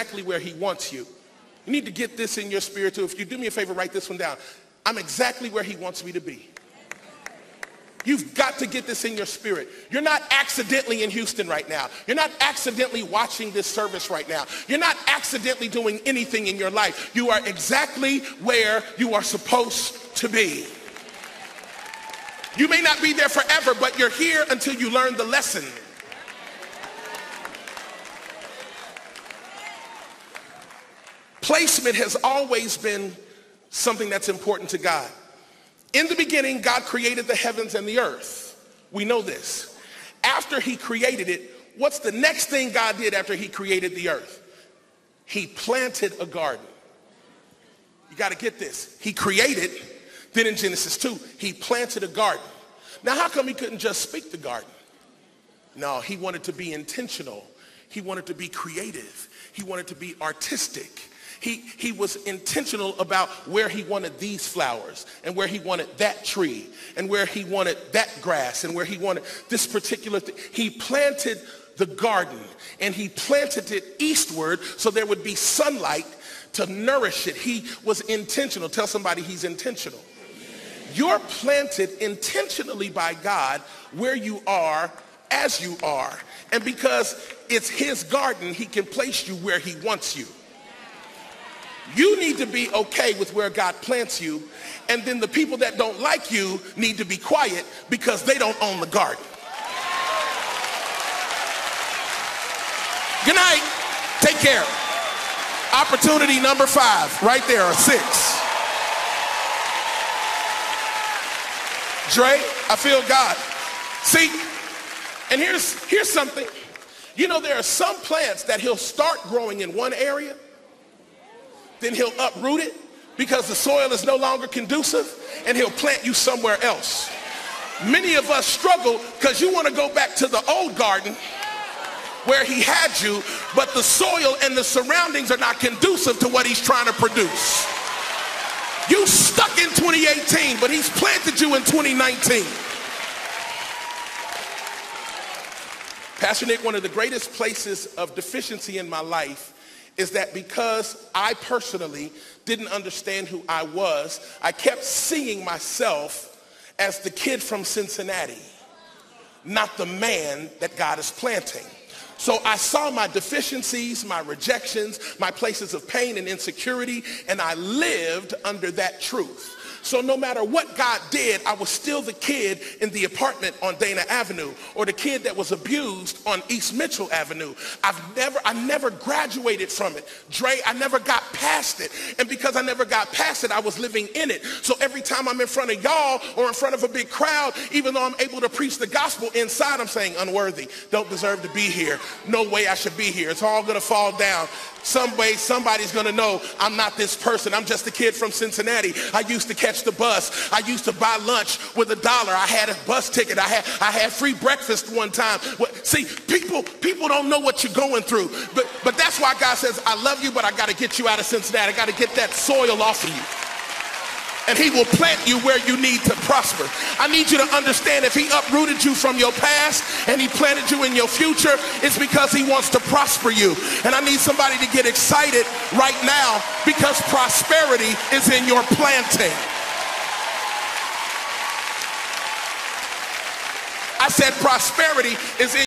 exactly where he wants you. You need to get this in your spirit too. If you do me a favor, write this one down. I'm exactly where he wants me to be. You've got to get this in your spirit. You're not accidentally in Houston right now. You're not accidentally watching this service right now. You're not accidentally doing anything in your life. You are exactly where you are supposed to be. You may not be there forever, but you're here until you learn the lesson. Placement has always been something that's important to God. In the beginning, God created the heavens and the earth. We know this. After he created it, what's the next thing God did after he created the earth? He planted a garden. You got to get this. He created, then in Genesis 2, he planted a garden. Now, how come he couldn't just speak the garden? No, he wanted to be intentional. He wanted to be creative. He wanted to be artistic. He was intentional about where he wanted these flowers and where he wanted that tree and where he wanted that grass and where he wanted this particular thing. He planted the garden and he planted it eastward so there would be sunlight to nourish it. He was intentional. Tell somebody he's intentional. You're planted intentionally by God where you are, as you are. And because it's his garden, he can place you where he wants you. You need to be okay with where God plants you, and then the people that don't like you need to be quiet because they don't own the garden. Good night. Take care. Opportunity number 5, right there, or 6. Dre, I feel God. See, and here's something. You know, there are some plants that he'll start growing in one area, then he'll uproot it because the soil is no longer conducive, and he'll plant you somewhere else. Many of us struggle because you want to go back to the old garden where he had you, but the soil and the surroundings are not conducive to what he's trying to produce. You stuck in 2018, but he's planted you in 2019. Pastor Nick, one of the greatest places of deficiency in my life is that because I personally didn't understand who I was, I kept seeing myself as the kid from Cincinnati, not the man that God is planting. So I saw my deficiencies, my rejections, my places of pain and insecurity, and I lived under that truth. So no matter what God did, I was still the kid in the apartment on Dana Avenue, or the kid that was abused on East Mitchell Avenue. I never graduated from it. Dre, I never got past it. And because I never got past it, I was living in it. So every time I'm in front of y'all or in front of a big crowd, even though I'm able to preach the gospel, inside I'm saying unworthy, don't deserve to be here. No way I should be here. It's all gonna fall down. Some way somebody's gonna know I'm not this person. I'm just a kid from Cincinnati. I used to catch the bus. I used to buy lunch with $1. I had a bus ticket. I had free breakfast one time. See, people don't know what you're going through. But that's why God says, I love you, but I gotta get you out of Cincinnati. I gotta get that soil off of you. And he will plant you where you need to prosper. I need you to understand, if he uprooted you from your past and he planted you in your future, it's because he wants to prosper you. And I need somebody to get excited right now because prosperity is in your planting. I said prosperity is in